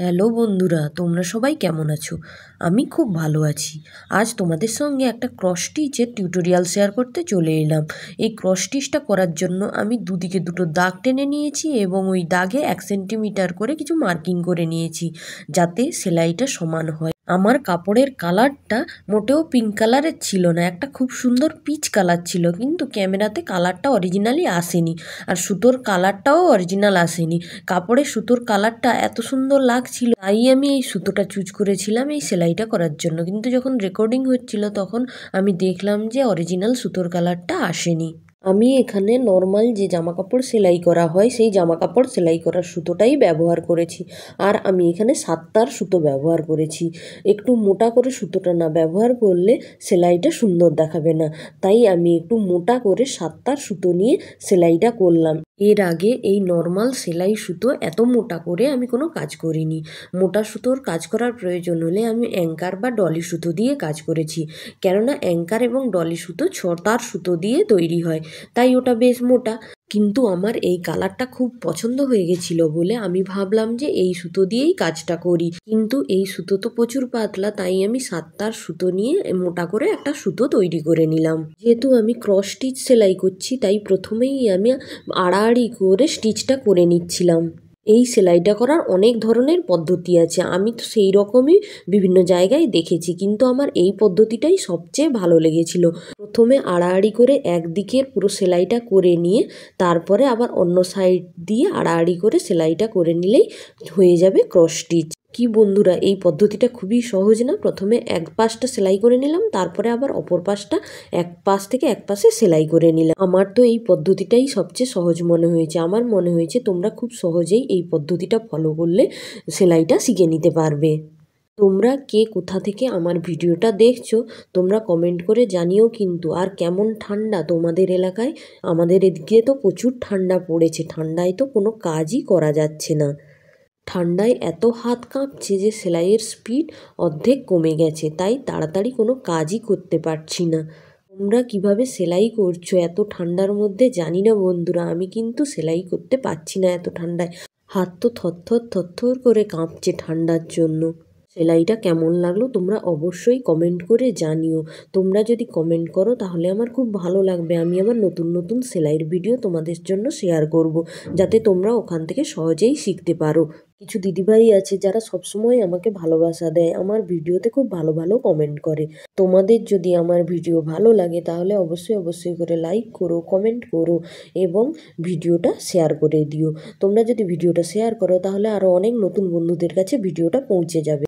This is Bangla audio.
হ্যালো বন্ধুরা, তোমরা সবাই কেমন আছো? আমি খুব ভালো আছি। আজ তোমাদের সঙ্গে একটা ক্রস স্টিচের টিউটোরিয়াল শেয়ার করতে চলে এলাম। এই ক্রস স্টিচটা করার জন্য আমি দুদিকে দুটো দাগ টেনে নিয়েছি এবং ওই দাগে 1 সেন্টিমিটার করে কিছু মার্কিং করে নিয়েছি, যাতে সেলাইটা সমান হয়। আমার কাপড়ের কালারটা মোটেও পিঙ্ক কালারের ছিল না, একটা খুব সুন্দর পিচ কালার ছিল, কিন্তু ক্যামেরাতে কালারটা অরিজিনালি আসেনি, আর সুতোর কালারটাও অরিজিনাল আসেনি। কাপড়ের সুতোর কালারটা এত সুন্দর লাগছিল, তাই আমি এই সুতোটা চুজ করেছিলাম এই সেলাইটা করার জন্য। কিন্তু যখন রেকর্ডিং হচ্ছিল তখন আমি দেখলাম যে অরিজিনাল সুতোর কালারটা আসেনি। আমি এখানে নর্মাল যে জামা কাপড় সেলাই করা হয় সেই জামা কাপড় সেলাই করার সুতোটাই ব্যবহার করেছি, আর আমি এখানে 7 তার সুতো ব্যবহার করেছি। একটু মোটা করে সুতোটা না ব্যবহার করলে সেলাইটা সুন্দর দেখাবে না, তাই আমি একটু মোটা করে 7 তার সুতো নিয়ে সেলাইটা করলাম। এর আগে এই নর্মাল সেলাই সুতো এত মোটা করে আমি কোনো কাজ করিনি। মোটা সুতোর কাজ করার প্রয়োজন হলে আমি অ্যাঙ্কার বা ডলি সুতো দিয়ে কাজ করেছি, কেননা অ্যাঙ্কার এবং ডলি সুতো 6 তার সুতো দিয়ে তৈরি হয়, তাই ওটা বেশ মোটা। কিন্তু আমার এই কালারটা খুব পছন্দ হয়ে গেছিল বলে আমি ভাবলাম যে এই সুতো দিয়েই কাজটা করি, কিন্তু এই সুতো তো প্রচুর পাতলা, তাই আমি 7 তার সুতো নিয়ে মোটা করে একটা সুতো তৈরি করে নিলাম। যেহেতু আমি ক্রস স্টিচ সেলাই করছি, তাই প্রথমেই আমি আড়াআড়ি করে স্টিচটা করে নিচ্ছিলাম। এই সেলাইটা করার অনেক ধরনের পদ্ধতি আছে, আমি তো সেই রকমই বিভিন্ন জায়গায় দেখেছি, কিন্তু আমার এই পদ্ধতিটাই সবচেয়ে ভালো লেগেছিল। প্রথমে আড়াআড়ি করে একদিকের পুরো সেলাইটা করে নিয়ে তারপরে আবার অন্য সাইড দিয়ে আড়াআড়ি করে সেলাইটা করে নিলেই হয়ে যাবে ক্রস স্টিচ। কি বন্ধুরা, এই পদ্ধতিটা খুবই সহজ না? প্রথমে এক পাশটা সেলাই করে নিলাম, তারপরে আবার অপর পাশটা এক পাশ থেকে এক পাশে সেলাই করে নিলাম। আমার তো এই পদ্ধতিটাই সবচেয়ে সহজ মনে হয়েছে। আমার মনে হয়েছে তোমরা খুব সহজেই এই পদ্ধতিটা ফলো করলে সেলাইটা শিখে নিতে পারবে। তোমরা কে কোথা থেকে আমার ভিডিওটা দেখছো তোমরা কমেন্ট করে জানিও কিন্তু। আর কেমন ঠান্ডা তোমাদের এলাকায়? আমাদের এদিকে তো প্রচুর ঠান্ডা পড়েছে, ঠান্ডায় তো কোনো কাজই করা যাচ্ছে না। ঠান্ডায় এত হাত কাঁপছে যে সেলাইয়ের স্পিড অর্ধেক কমে গেছে, তাই তাড়াতাড়ি কোনো কাজই করতে পারছি না। তোমরা কিভাবে সেলাই করছো এত ঠান্ডার মধ্যে জানি না বন্ধুরা, আমি কিন্তু সেলাই করতে পারছি না এত ঠান্ডায়। হাত তো থরথর থরথর করে কাঁপছে ঠান্ডার জন্য। সেলাইটা কেমন লাগলো তোমরা অবশ্যই কমেন্ট করে জানিও। তোমরা যদি কমেন্ট করো তাহলে আমার খুব ভালো লাগবে, আমি আবার নতুন নতুন সেলাইয়ের ভিডিও তোমাদের জন্য শেয়ার করব, যাতে তোমরা ওখান থেকে সহজেই শিখতে পারো। কিছু দিদিভাই আছে যারা সবসময় আমাকে ভালোবাসা দেয়, আমার ভিডিওতে খুব ভালো ভালো কমেন্ট করে। তোমাদের যদি আমার ভিডিও ভালো লাগে তাহলে অবশ্যই অবশ্যই করে লাইক করো, কমেন্ট করো এবং ভিডিওটা শেয়ার করে দিও। তোমরা যদি ভিডিওটা শেয়ার করো তাহলে আরও অনেক নতুন বন্ধুদের কাছে ভিডিওটা পৌঁছে যাবে।